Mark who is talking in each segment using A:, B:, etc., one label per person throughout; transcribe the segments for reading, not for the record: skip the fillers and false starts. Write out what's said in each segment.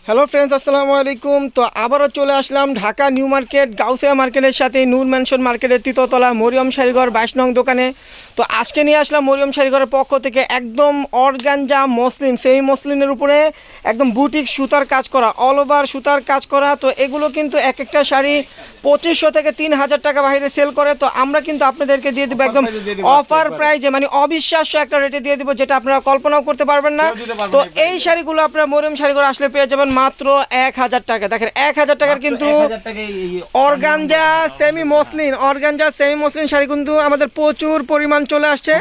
A: Hello friends, আসসালামু আলাইকুম। তো আবারও চলে আসলাম ঢাকা নিউ মার্কেট গাউসিয়া মার্কেটের সাথে নূর ম্যানশন মার্কেটের তৃতীয়তলা মরিয়ম শাড়িঘর 22 নং দোকানে। তো আজকে নিয়ে আসলাম মরিয়ম শাড়িঘরের পক্ষ থেকে একদম অর্গানজা মসলিন, সেই মসলিনের উপরে একদম বুটিক সুতার কাজ করা, অল ওভার সুতার কাজ করা। তো এগুলো কিন্তু এক একটা শাড়ি 2500 থেকে 3000 টাকা বাইরে সেল করে। তো আমরা কিন্তু আপনাদেরকে দিয়ে দেবো একদম অফার প্রাইজে, মানে অবিশ্বাস্য একটা রেটে দিয়ে দেবো, যেটা আপনারা কল্পনাও করতে পারবেন না। তো এই শাড়িগুলো আপনারা মরিয়ম শাড়িঘর আসলে পেয়ে যাবেন মাত্র 1000 টাকা। দেখেন 1000 টাকার কিন্তু অর্গানজা সেমি মসলিন শাড়ি কিন্তু আমাদের প্রচুর পরিমাণ চলে আসছে।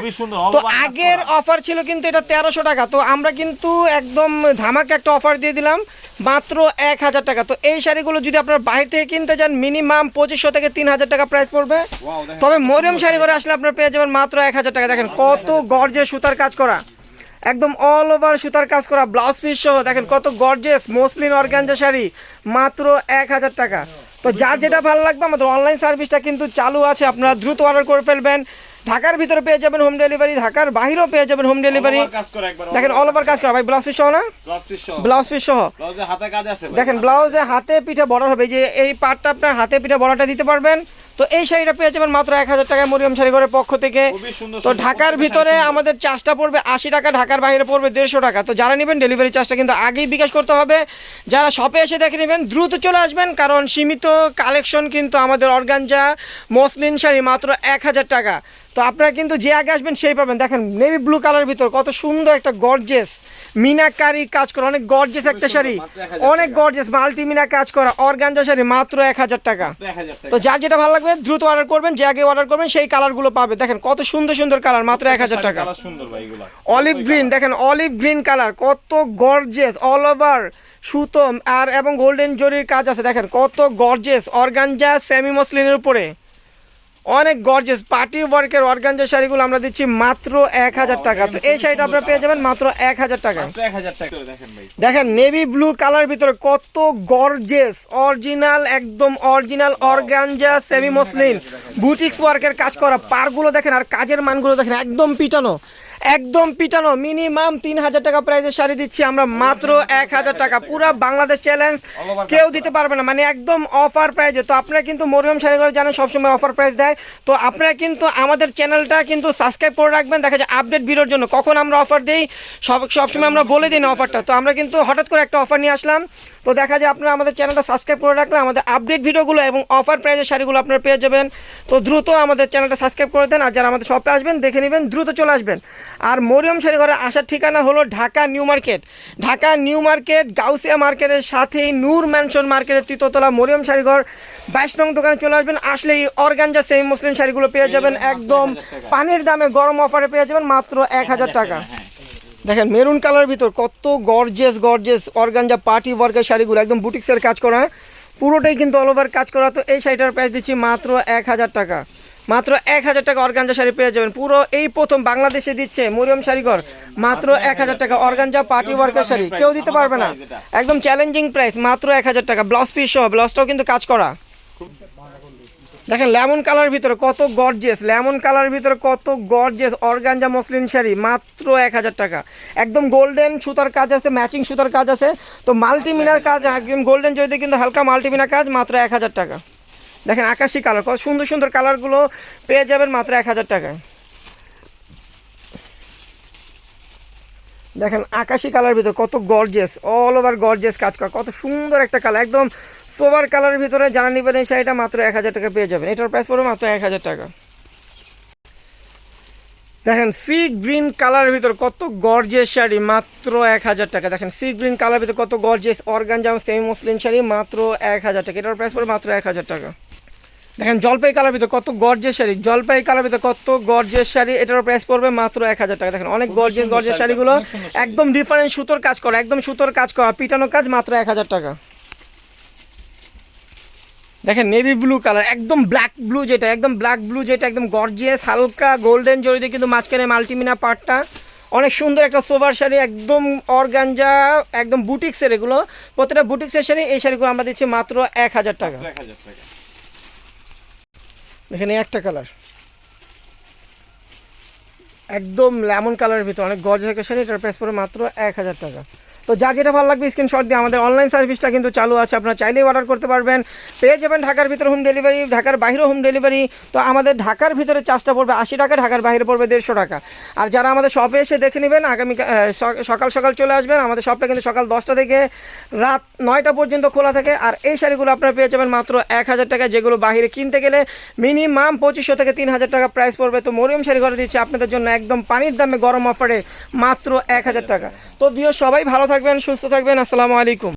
A: তো আগের অফার ছিল কিন্তু এটা 1300 টাকা, তো আমরা কিন্তু একদম ধামাকা একটা অফার দিয়ে দিলাম মাত্র 1000 টাকা। তো এই শাড়িগুলো যদি আপনারা বাইরে থেকে কিনতে যান মিনিমাম 2500 থেকে 3000 টাকা প্রাইস পড়বে, তবে মরিয়ম শাড়িঘরে আসলে আপনারা পেয়ে যাবেন মাত্র 1000 টাকা। দেখেন কত গর্জে সুতার কাজ করা, একদম অল ওভার সুতার কাজ করা, ব্লাউজ পিস সহ দেখেন কত গর্জিয়াস মসলিন অর্গানজা শাড়ি মাত্র 1000 টাকা। তো যার যেটা ভালো লাগবে আমাদের অনলাইন সার্ভিসটা কিন্তু চালু আছে, আপনারা দ্রুত অর্ডার করে ফেলবেন। ঢাকার ভিতরে পেয়ে যাবেন হোম ডেলিভারি, ঢাকার বাইরেও পেয়ে যাবেন হোম ডেলিভারি। দেখেন অল ওভার কাজ করা ভাই, ব্লাউজ পিস সহ না, ব্লাউজ পিস সহ দেখেন ব্লাউজে হাতে পিঠে বর্ডার হবে, যে এই পার্টটা আপনার হাতে পিঠে বর্ডারটা দিতে পারবেন। তো এই শাড়িটা পেয়ে যাবেন মাত্র 1000 টাকায় মরিয়ম শাড়িঘরের পক্ষ থেকে। তো ঢাকার ভিতরে আমাদের চার্জটা পড়বে 80 টাকা, ঢাকার বাইরে পড়বে 150 টাকা। তো যারা নেবেন ডেলিভারি চার্জটা কিন্তু আগেই বিকাশ করতে হবে। যারা শপে এসে দেখে নেবেন দ্রুত চলে আসবেন, কারণ সীমিত কালেকশন কিন্তু আমাদের অর্গানজা মসলিন শাড়ি মাত্র 1000 টাকা। তো আপনারা কিন্তু যে আগে আসবেন সেই পাবেন। দেখেন নেভি ব্লু কালার ভিতর কত সুন্দর একটা গর্জেস মিনাকারি কাজ করা, অনেক গর্জেস একটা শাড়ি, অনেক গর্জেস মাল্টি মিনা কাজ করা অর্গানজা শাড়ি মাত্র 1000 টাকা। তো যার যেটা ভালো লাগবে দ্রুত অর্ডার করবেন, যে আগে অর্ডার করবেন সেই কালারগুলো পাবে। দেখেন কত সুন্দর সুন্দর কালার মাত্র 1000 টাকা। অলিভ গ্রিন, দেখেন অলিভ গ্রিন কালার কত গর্জেস, অল ওভার সুতো আর এবং গোল্ডেন জরির কাজ আছে। দেখেন কত গর্জেস অর্গানজা সেমি মসলিনের উপরে, অনেক গর্জেস পার্টি ওয়ার্কের অর্গানজা শাড়িগুলো আমরা দিচ্ছি মাত্র 1000 টাকা। তো এই শাড়িটা আপনারা পেয়ে যাবেন মাত্র 1000 টাকা। দেখেন নেভি ব্লু কালার ভিতরে কত গর্জেস অরিজিনাল, একদম original organza semi muslin boutique ওয়ার্কের কাজ করা। পারগুলো দেখেন আর কাজের মানগুলো দেখেন, একদম পিটানো, একদম পিটানো। মিনিমাম 3000 টাকা প্রাইজের শাড়ি দিচ্ছি আমরা মাত্র 1000 টাকা। পুরো বাংলাদেশ চ্যালেঞ্জ, কেউ দিতে পারবে না, মানে একদম অফার প্রাইজে। তো আপনারা কিন্তু মরিয়ম শাড়িঘর জানেন সবসময় অফার প্রাইস দেয়। তো আপনারা কিন্তু আমাদের চ্যানেলটা কিন্তু সাবস্ক্রাইব করে রাখবেন, দেখা যায় আপডেট ভিডিওর জন্য কখন আমরা অফার দিই সবসময় আমরা বলে দিই না অফারটা। তো আমরা কিন্তু হঠাৎ করে একটা অফার নিয়ে আসলাম। তো দেখা যায় আপনারা আমাদের চ্যানেলটা সাবস্ক্রাইব করে রাখলে আমাদের আপডেট ভিডিওগুলো এবং অফার প্রাইজের শাড়িগুলো আপনারা পেয়ে যাবেন। তো দ্রুত আমাদের চ্যানেলটা সাবস্ক্রাইব করে দেন, আর যারা আমাদের শপে আসবেন দেখে নেবেন, দ্রুত চলে আসবেন। আর মরিয়ম শাড়িঘরে আসার ঠিকানা হলো Dhaka new market, Dhaka new market Gausia মার্কেটের সাথেই নূর ম্যানশন মার্কেটের তৃতীয়তলা মরিয়ম শাড়িঘর 22 নং দোকানে চলে আসবেন। আসলে এই অর্গানজা সেমি মসলিন শাড়িগুলো পেয়ে যাবেন একদম পানির দামে, গরম অফারে পেয়ে যাবেন মাত্র 1000 টাকা। দেখেন মেরুন কালার ভিতর কত গর্জেস অর্গানজা পার্টি ওয়ার্কের শাড়িগুলো, একদম বুটিক্সের কাজ করা, পুরোটাই কিন্তু অল ওভার কাজ করা। তো এই শাড়িটার প্রাইস দিচ্ছি মাত্র 1000 টাকা, মাত্র 1000 টাকা অর্গানজা শাড়ি পেয়ে যাবেন। পুরো এই প্রথম বাংলাদেশে দিচ্ছে মরিয়ম শাড়িঘর মাত্র 1000 টাকা অর্গানজা পার্টি ওয়ার্কের শাড়ি, কেউ দিতে পারবে না, একদম চ্যালেঞ্জিং প্রাইস মাত্র 1000 টাকা। ব্লাউজ পিস সহ, ব্লাউজটাও কিন্তু কাজ করা। দেখেন লেমন কালার ভিতরে কত গর্জিয়াস, লেমন কালার ভিতরে কত গর্জিয়াস অর্গানজা মসলিন শাড়ি মাত্র 1000 টাকা। একদম গোল্ডেন সুতার কাজ আছে, ম্যাচিং সুতার কাজ আছে। তো মাল্টিমিনার কাজ, একদম গোল্ডেন জয়তে কিন্তু হালকা মাল্টিমিনার কাজ মাত্র 1000 টাকা। দেখেন আকাশি কালার, কত সুন্দর সুন্দর কালারগুলো পেয়ে যাবেন মাত্র 1000 টাকায়। দেখেন আকাশি কালার ভিতরে কত গর্জিয়াস, অল ওভার গর্জিয়াস কাজ করা, কত সুন্দর একটা কালার, একদম সোভার কালারের ভিতরে যারা নেবেন এই শাড়িটা মাত্র 1000 টাকা পেয়ে যাবেন। এটার প্রাইস পড়বে মাত্র 1000 টাকা। দেখেন সি গ্রিন কালারের ভিতর কত গর্জিয়াস শাড়ি মাত্র 1000 টাকা। দেখেন সি গ্রিন কালারের ভিতর কত gorgeous organza semi muslin sari মাত্র 1000 টাকা। এটার প্রাইস পড়বে মাত্র 1000 টাকা। দেখেন জলপাই কালার ভিতর কত গর্জিয়াস শাড়ি, জলপাই কালার ভিতর কত গর্জিয়াস শাড়ি, এটার প্রাইস পড়বে মাত্র 1000 টাকা। দেখেন অনেক গর্জিয়াস শাড়িগুলো, একদম ডিফারেন্ট সুতোর কাজ করা, একদম সুতোর কাজ করা পিটানো কাজ মাত্র 1000 টাকা। দেখেন নেভি ব্লু কালার, একদম ব্ল্যাক ব্লু যেটা, একদম ব্ল্যাক ব্লু যেটা, একদম গর্জিয়াস হালকা গোল্ডেন জরি দিয়ে কিন্তু মাঝখানে মাল্টিমিনা পার্টটা, অনেক সুন্দর একটা সোভার শাড়ি, একদম অর্গানজা, একদম বুটিক্সের, এগুলো প্রত্যেকটা বুটিক্সের শাড়ি। এই শাড়িগুলো আমরা দিচ্ছি মাত্র 1000 টাকা। এখানে একটা কালার একদম লেমন কালারের ভিতরে অনেক গর্জিয়াস একটা শাড়ি, এটার প্রাইস পড়ে মাত্র 1000 টাকা। তো যার যেটা ভালো লাগবে স্ক্রিনশট দিয়ে আমাদের অনলাইন সার্ভিসটা কিন্তু চালু আছে, আপনারা চাইলেই অর্ডার করতে পারবেন। পেয়ে যাবেন ঢাকার ভিতরে হোম ডেলিভারি, ঢাকার বাইরেও হোম ডেলিভারি। তো আমাদের ঢাকার ভিতরে চার্জটা পড়বে 80 টাকা, ঢাকার বাইরে পড়বে 150 টাকা। আর যারা আমাদের শপে এসে দেখে নেবেন আগামী সকাল সকাল চলে আসবেন। আমাদের শপটা কিন্তু সকাল 10টা থেকে রাত 9টা পর্যন্ত খোলা থাকে। আর এই শাড়িগুলো আপনারা পেয়ে যাবেন মাত্র 1000 টাকা, যেগুলো বাইরে কিনতে গেলে মিনিমাম 2500 থেকে 3000 টাকা প্রাইস পড়বে। তো মরিয়ম শাড়ি ঘরে দিচ্ছে আপনাদের জন্য একদম পানির দামে গরম অফারে মাত্র 1000 টাকা। তো দিও সবাই ভালো থাকবেন, সুস্থ থাকবেন। আসসালামু আলাইকুম।